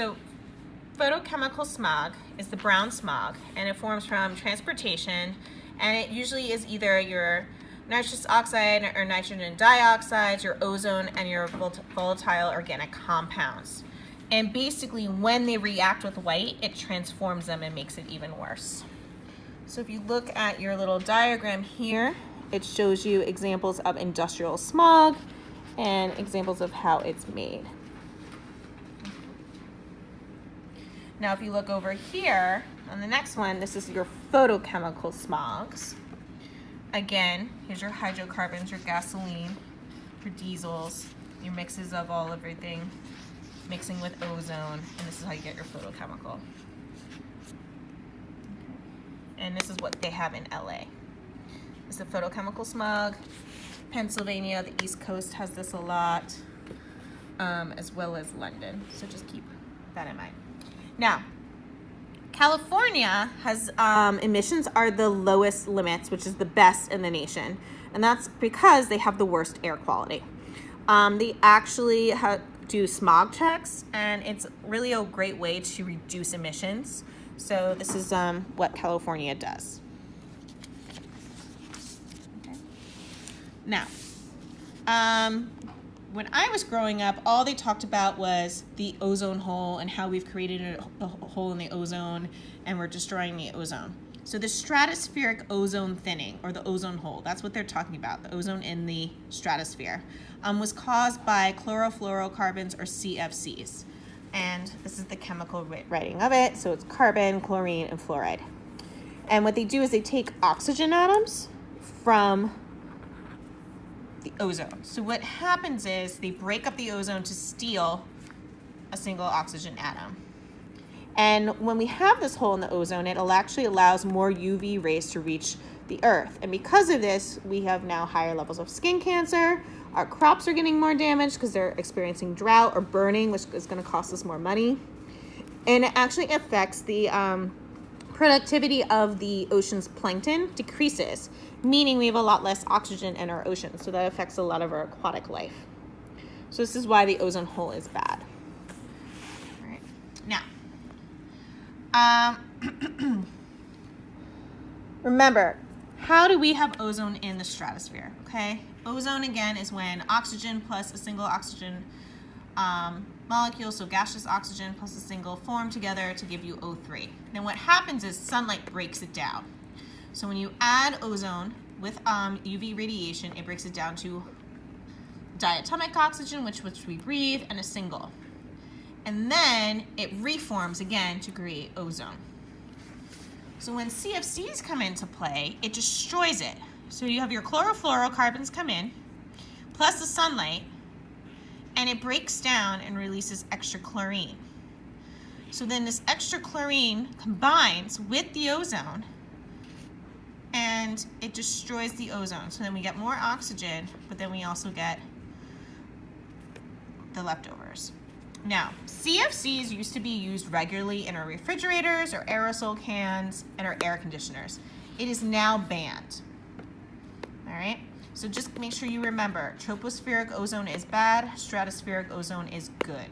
So photochemical smog is the brown smog, and it forms from transportation, and it usually is either your nitrous oxide or nitrogen dioxide, your ozone, and your volatile organic compounds. And basically, when they react with light, it transforms them and makes it even worse. So if you look at your little diagram here, it shows you examples of industrial smog and examples of how it's made. Now, if you look over here on the next one, this is your photochemical smogs. Again, here's your hydrocarbons, your gasoline, your diesels, your mixes of everything, mixing with ozone, and this is how you get your photochemical. And this is what they have in LA. It's the photochemical smog. Pennsylvania, the East Coast has this a lot, as well as London. So just keep that in mind. Now, California has emissions are the lowest limits, which is the best in the nation. And that's because they have the worst air quality. They actually do smog checks, and it's really a great way to reduce emissions. So this is what California does. Okay. Now, when I was growing up, all they talked about was the ozone hole and how we've created a hole in the ozone and we're destroying the ozone. So the stratospheric ozone thinning, or the ozone hole, that's what they're talking about, the ozone in the stratosphere, was caused by chlorofluorocarbons, or CFCs. And this is the chemical writing of it. So it's carbon, chlorine, and fluoride. And what they do is they take oxygen atoms from the ozone. So what happens is they break up the ozone to steal a single oxygen atom. And when we have this hole in the ozone, it actually allows more UV rays to reach the earth. And because of this, we have now higher levels of skin cancer. Our crops are getting more damaged because they're experiencing drought or burning, which is going to cost us more money. And it actually affects the productivity of the ocean's plankton decreases, meaning we have a lot less oxygen in our ocean. So that affects a lot of our aquatic life. So this is why the ozone hole is bad. All right. Now, remember, how do we have ozone in the stratosphere? Okay, ozone again is when oxygen plus a single oxygen molecule, so gaseous oxygen plus a single, form together to give you O3. Then what happens is sunlight breaks it down. So when you add ozone with UV radiation, it breaks it down to diatomic oxygen, which we breathe, and a single. And then it reforms again to create ozone. So when CFCs come into play, it destroys it. So you have your chlorofluorocarbons come in, plus the sunlight, and it breaks down and releases extra chlorine. So then this extra chlorine combines with the ozone, and it destroys the ozone. So then we get more oxygen, but then we also get the leftovers. Now, CFCs used to be used regularly in our refrigerators, our aerosol cans, and our air conditioners. It is now banned. All right? So just make sure you remember, tropospheric ozone is bad, stratospheric ozone is good.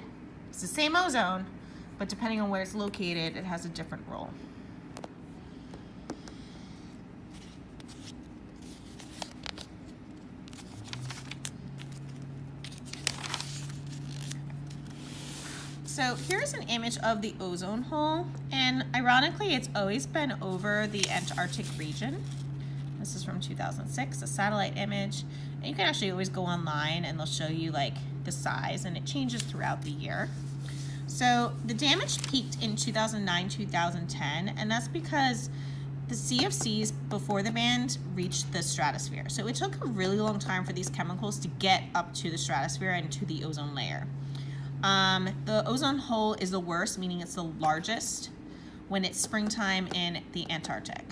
It's the same ozone, but depending on where it's located, it has a different role. So here's an image of the ozone hole, and ironically, it's always been over the Antarctic region. This is from 2006, a satellite image, and you can actually always go online and they'll show you like the size, and it changes throughout the year. So the damage peaked in 2009, 2010, and that's because the CFCs before the ban reached the stratosphere. So it took a really long time for these chemicals to get up to the stratosphere and to the ozone layer. The ozone hole is the worst, meaning it's the largest when it's springtime in the Antarctic.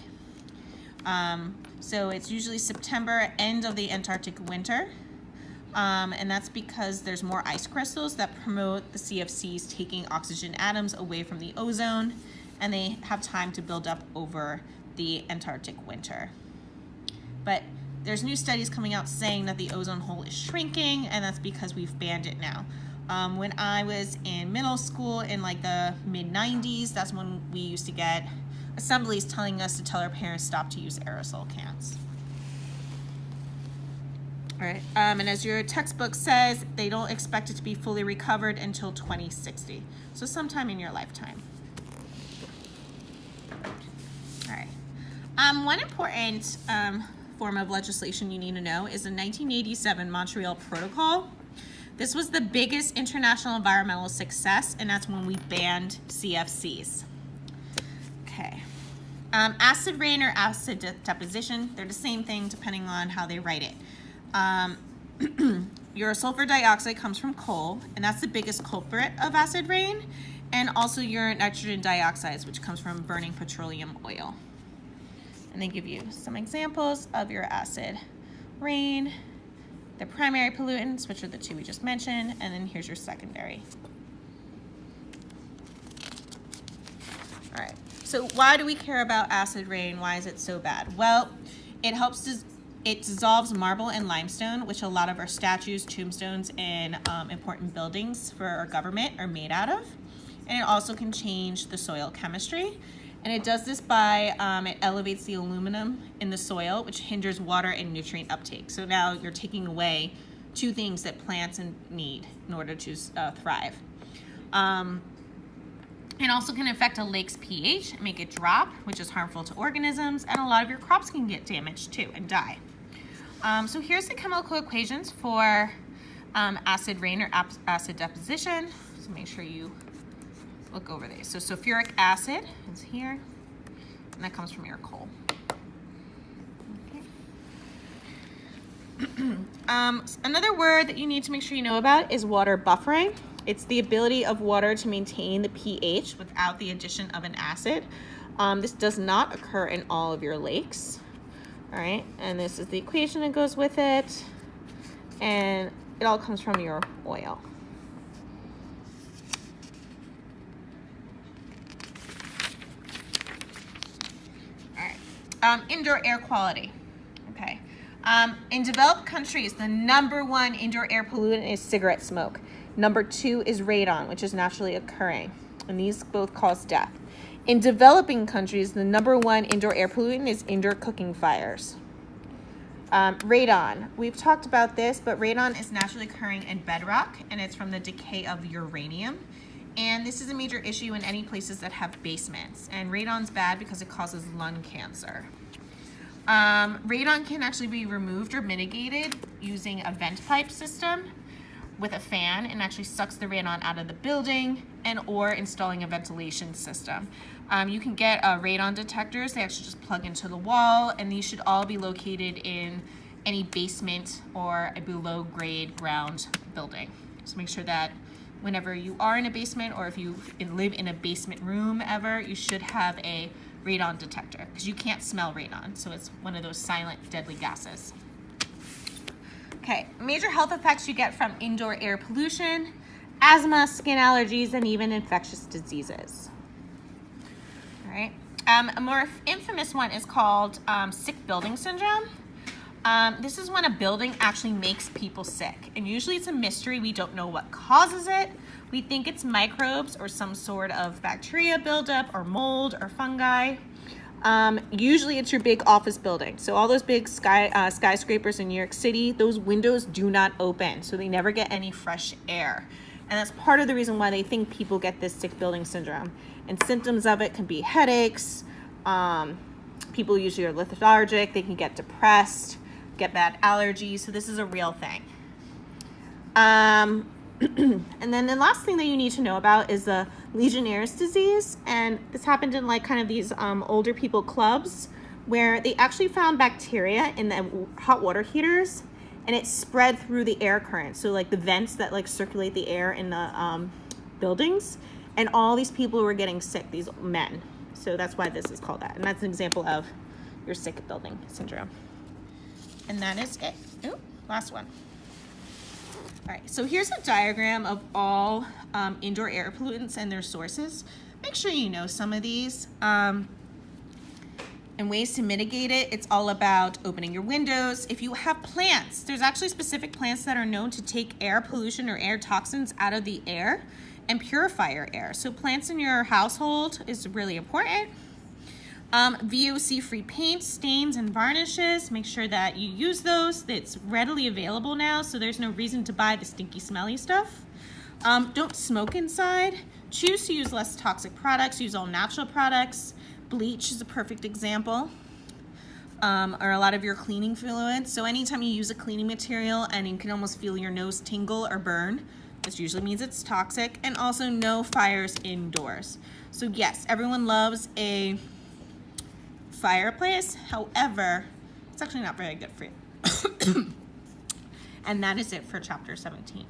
So it's usually September, end of the Antarctic winter, and that's because there's more ice crystals that promote the CFCs taking oxygen atoms away from the ozone, and they have time to build up over the Antarctic winter. But there's new studies coming out saying that the ozone hole is shrinking, and that's because we've banned it now. When I was in middle school in like the mid-90s, that's when we used to get assemblies telling us to tell our parents stop to use aerosol cans. All right, and as your textbook says, they don't expect it to be fully recovered until 2060. So sometime in your lifetime. All right. One important form of legislation you need to know is the 1987 Montreal Protocol. This was the biggest international environmental success, and that's when we banned CFCs. Okay. Acid rain or acid deposition, they're the same thing depending on how they write it. Your sulfur dioxide comes from coal, and that's the biggest culprit of acid rain, and also your nitrogen dioxides, which comes from burning petroleum oil. And they give you some examples of your acid rain, the primary pollutants, which are the two we just mentioned, and then here's your secondary. All right, so why do we care about acid rain? Why is it so bad? Well, it dissolves marble and limestone, which a lot of our statues, tombstones, and important buildings for our government are made out of. And it also can change the soil chemistry. And it does this by, it elevates the aluminum in the soil, which hinders water and nutrient uptake. So now you're taking away two things that plants need in order to thrive. It also can affect a lake's pH, make it drop, which is harmful to organisms, and a lot of your crops can get damaged too and die. So here's the chemical equations for acid rain or acid deposition. So make sure you look over these. So sulfuric acid is here, and that comes from your coal. Okay. Another word that you need to make sure you know about is water buffering. It's the ability of water to maintain the pH without the addition of an acid. This does not occur in all of your lakes. All right, and this is the equation that goes with it, and it all comes from your oil. All right, indoor air quality. Okay, in developed countries, the #1 indoor air pollutant is cigarette smoke. #2 is radon, which is naturally occurring, and these both cause death. In developing countries, the #1 indoor air pollutant is indoor cooking fires. Radon, we've talked about this, but radon is naturally occurring in bedrock, and it's from the decay of uranium. And this is a major issue in any places that have basements. And radon's bad because it causes lung cancer. Radon can actually be removed or mitigated using a vent pipe system with a fan, and actually sucks the radon out of the building, and or installing a ventilation system. You can get radon detectors. They actually just plug into the wall, and these should all be located in any basement or a below grade ground building. So make sure that whenever you are in a basement, or if you live in a basement room ever, you should have a radon detector, because you can't smell radon. So it's one of those silent deadly gases. Okay, major health effects you get from indoor air pollution: asthma, skin allergies, and even infectious diseases. All right, a more infamous one is called sick building syndrome. This is when a building actually makes people sick, and usually it's a mystery. We don't know what causes it. We think it's microbes or some sort of bacteria buildup or mold or fungi. Usually it's your big office building. So all those big skyscrapers in New York City, those windows do not open, so they never get any fresh air. And that's part of the reason why they think people get this sick building syndrome. And symptoms of it can be headaches. People usually are lethargic. They can get depressed, get bad allergies. So this is a real thing. And then the last thing that you need to know about is the Legionnaire's disease. And this happened in like kind of these older people clubs, where they actually found bacteria in the hot water heaters, and it spread through the air current. So like the vents that like circulate the air in the buildings, and all these people were getting sick, these men. So that's why this is called that. And that's an example of your sick building syndrome. And that is it. Ooh, last one. All right, so here's a diagram of all indoor air pollutants and their sources. Make sure you know some of these. And ways to mitigate it, it's all about opening your windows. If you have plants, there's actually specific plants that are known to take air pollution or air toxins out of the air and purify your air. So plants in your household is really important. VOC-free paints, stains, and varnishes. Make sure that you use those. It's readily available now, so there's no reason to buy the stinky, smelly stuff. Don't smoke inside. Choose to use less toxic products. Use all natural products. Bleach is a perfect example, or a lot of your cleaning fluids. So anytime you use a cleaning material and you can almost feel your nose tingle or burn, this usually means it's toxic. And also no fires indoors. So yes, everyone loves a fireplace. However, it's actually not very good for you. And that is it for chapter 17.